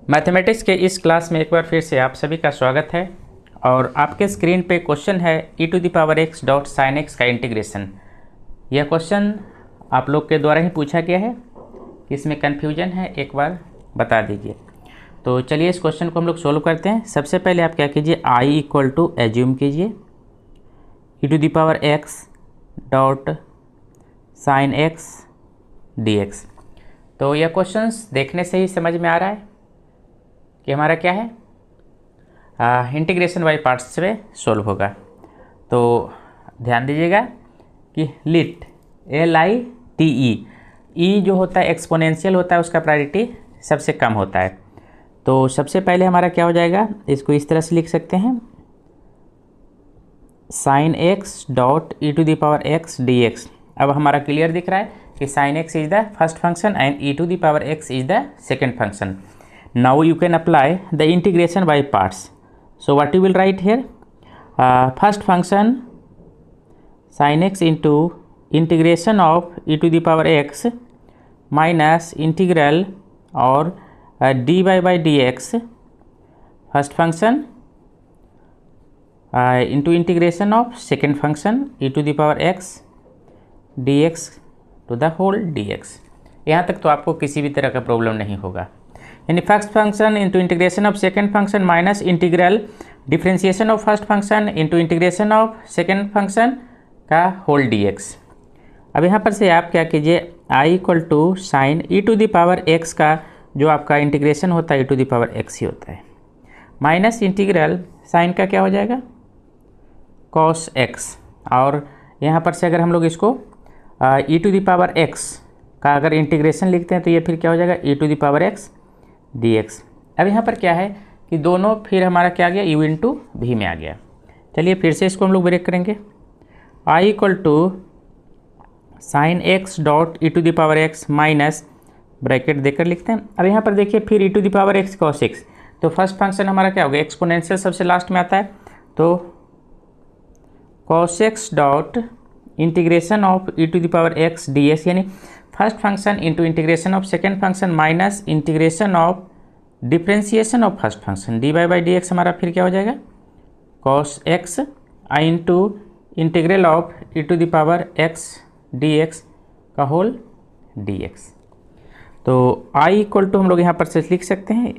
Mathematics के इस class में एक बार फिर से आप सभी का स्वागत है। और आपके स्क्रीन पे क्वेश्चन है e⁻x डॉट साइन एक्स का इंटीग्रेशन। यह क्वेश्चन आप लोग के द्वारा ही पूछा गया है, इसमें कन्फ्यूजन है एक बार बता दीजिए। तो चलिए इस क्वेश्चन को हम लोग सोल्व करते हैं। सबसे पहले आप क्या कीजिए, i इक्वल टू एज्यूम कीजिए e⁻x dot sine x dx। तो यह क्वेश्चंस देखने से ही समझ में आ रहा है कि हमारा क्या है, इंटीग्रेशन बाय पार्ट्स से सोल्व होगा। तो ध्यान दीजिएगा कि लिट LITE ई जो होता है एक्सपोनेंशियल होता है, उसका प्रायोरिटी सबसे कम होता है। तो सबसे पहले हमारा क्या हो जाएगा, इसको इस तरह से लिख सकते हैं, sign x dot e⁻x dx। अब हमारा क्लियर दिख रहा है कि sine x is the first function and e⁻x is the second function. Now you can apply the integration by parts. So what you will write here? First function sin x into integration of e⁻x minus integral or dy by dx. First function into integration of second function e⁻x dx to the whole dx। यहाँ तक तो आपको किसी भी तरह का problem नहीं होगा। यानी first function into integration of second function minus integral differentiation of first function into integration of second function का होल dx। अब यहाँ पर से आप क्या कीजिए, i equal to sign e⁻x का जो आपका इंटीग्रेशन होता है e⁻x ही होता है, माइनस इंटीग्रल साइन का क्या हो जाएगा cos x। और यहाँ पर से अगर हम लोग इसको e⁻x का अगर इंटीग्रेशन लिखते हैं तो ये फिर क्या हो जाएगा e⁻x dx। अब यहाँ पर क्या है कि दोनों फिर हमारा क्या आ गया, u इंटू भी में आ गया। चलिए फिर से इसको हम लोग ब्रेक करेंगे, i equal to sine x dot e⁻x minus bracket देकर लिखते हैं। अब यहाँ पर देखिए फिर e⁻x cos x, तो फर्स्ट फंक्शन हमारा क्या हो गया, एक्सपोनेंशियल सबसे लास्ट में आता है, तो cos x dot integration of e⁻x ds, यानी first function into integration of second function minus integration of differentiation of first function dy by dx हमारा फिर क्या हो जाएगा cos x i into integral of e⁻x dx का whole dx। तो i equal to हम लोग यहाँ पर से लिख सकते हैं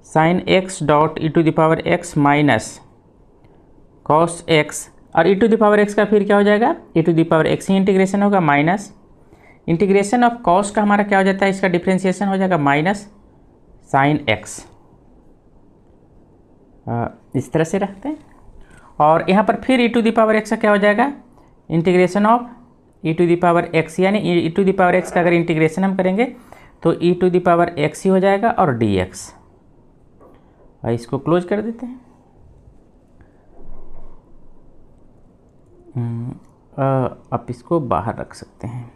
sine x dot e⁻x minus cos x, और e⁻x का फिर क्या हो जाएगा e⁻x ही इंटीग्रेशन होगा, माइनस इंटीग्रेशन ऑफ कॉस का हमारा क्या हो जाता है, इसका डिफ्रेंशिएशन हो जाएगा माइनस साइन एक्स। इस तरह से रखते हैं। और यहाँ पर फिर e⁻x का क्या हो जाएगा, इंटीग्रेशन ऑफ e⁻x, यानी e⁻x का अगर इंटीग्रेशन हम करेंगे तो e⁻x ही हो जाएगा और dx। इसको क्लोज कर देते हैं। आप इसको बाहर रख सकते हैं,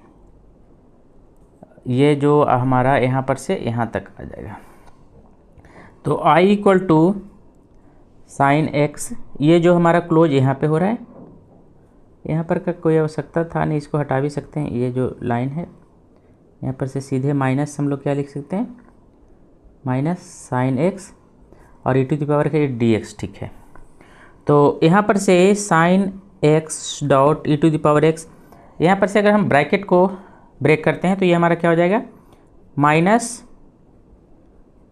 ये जो हमारा यहाँ पर से यहाँ तक आ जाएगा। तो i equal to sine x, ये जो हमारा क्लोज यहाँ पे हो रहा है, यहाँ पर का कोई आवश्यकता था नहीं, इसको हटा भी सकते हैं। ये जो लाइन है यहाँ पर से सीधे माइनस हम लोग क्या लिख सकते हैं, माइनस साइन एक्स और e⁻x dx, ठीक है। तो यहाँ पर से साइन एक्स डॉट e⁻x, यहाँ पर से अगर हम ब्रैकेट को ब्रेक करते हैं तो ये हमारा क्या हो जाएगा minus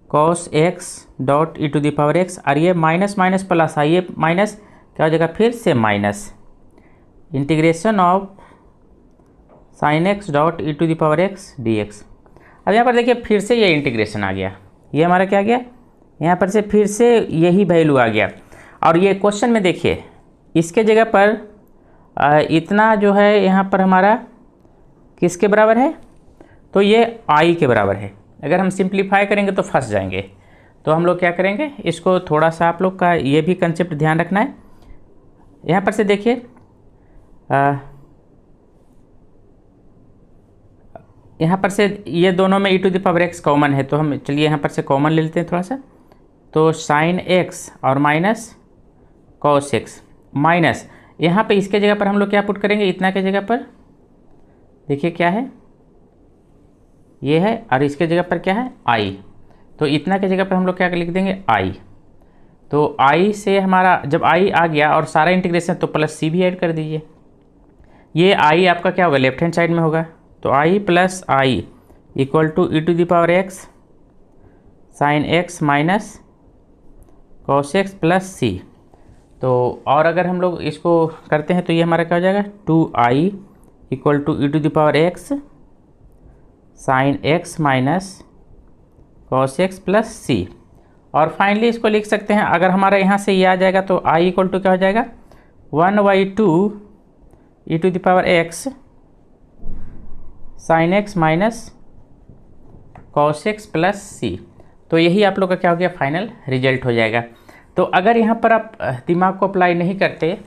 cos x dot e⁻x, और ये माइनस माइनस प्लस है, ये माइनस क्या हो जाएगा फिर से minus integration of sine x dot e⁻x dx। अब यहाँ पर देखिए फिर से ये इंटीग्रेशन आ गया, ये हमारा क्या आ गया, यहाँ पर से फिर से यही वैल्यू आ गया। और ये क्वेश्चन में देखिए इसके जगह पर इतना जो है यहाँ पर हमारा किसके बराबर है, तो ये i के बराबर है। अगर हम सिंप्लीफाई करेंगे तो फंस जाएंगे, तो हम लोग क्या करेंगे, इसको थोड़ा सा आप लोग का ये भी कंसेप्ट ध्यान रखना है। यहाँ पर से देखिए यहाँ पर से ये दोनों में e⁻x कॉमन है, तो हम चलिए यहाँ पर से कॉमन ले लेते हैं थोड़ा सा। तो साइन x और माइनस cos x, माइनस यहाँ पे इसके जगह पर हम लोग क्या पुट करेंगे, इतना के जगह पर देखिए क्या है, ये है, और इसके जगह पर क्या है i, तो इतना की जगह पर हम लोग क्या लिख देंगे i। तो i से हमारा जब i आ गया और सारा इंटीग्रेशन तो प्लस c भी ऐड कर दीजिए। ये i आपका क्या होगा, लेफ्ट हैंड साइड में होगा। तो i plus i equal to E to the power x sine x minus cos x plus c। तो और अगर हम लोग इसको करते हैं तो ये हमारा क्या हो जाएगा, 2i equal to E to the power x sine x minus cos x plus c। और फाइनली इसको लिख सकते हैं, अगर हमारा यहाँ से ये आ जाएगा तो i इक्वल टू क्या हो जाएगा, 1/2 e to the power x sine x minus cos x plus c। तो यही आप लोग का क्या हो गया, फाइनल रिजल्ट हो जाएगा। तो अगर यहाँ पर आप दिमाग को अप्लाई नहीं करते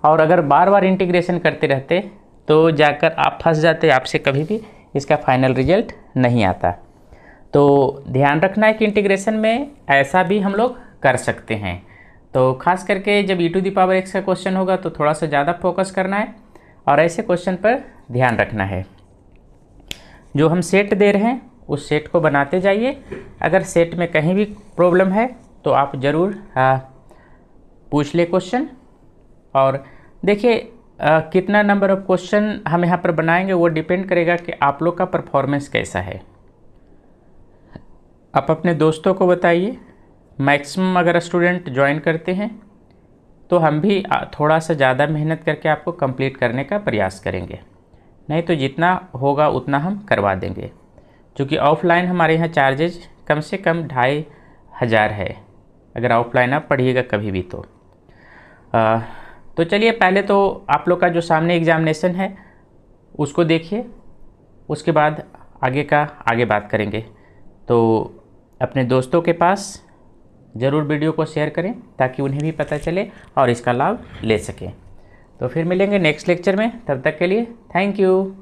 और अगर बार बार इंटीग्रेशन करते रहते तो जाकर आप फंस जाते, आपसे कभी भी इसका फाइनल रिजल्ट नहीं आता। तो ध्यान रखना है कि इंटीग्रेशन में ऐसा भी हम लोग कर सकते हैं। तो खास करके जब e to the power x का क्वेश्चन होगा तो थोड़ा सा ज़्यादा फोकस करना है और ऐसे क्वेश्चन पर ध्यान रखना है। जो हम सेट दे रहे हैं उस सेट को बनाते जाइए। अगर सेट में कहीं भी प्रॉब्लम है तो आप ज़रूर पूछ ले क्वेश्चन। और देखिए कितना नंबर ऑफ क्वेश्चन हम यहाँ पर बनाएंगे वो डिपेंड करेगा कि आप लोग का परफॉर्मेंस कैसा है। आप अपने दोस्तों को बताइए, मैक्सिमम अगर स्टूडेंट ज्वाइन करते हैं तो हम भी थोड़ा सा ज़्यादा मेहनत करके आपको कंप्लीट करने का प्रयास करेंगे, नहीं तो जितना होगा उतना हम करवा देंगे। क्योंकि ऑफलाइन हमारे यहाँ चार्जेज कम से कम 2500 है, अगर ऑफलाइन आप पढ़िएगा कभी भी तो चलिए पहले तो आप लोग का जो सामने एग्जामिनेशन है उसको देखिए, उसके बाद आगे बात करेंगे। तो अपने दोस्तों के पास ज़रूर वीडियो को शेयर करें ताकि उन्हें भी पता चले और इसका लाभ ले सकें। तो फिर मिलेंगे नेक्स्ट लेक्चर में, तब तक के लिए थैंक यू।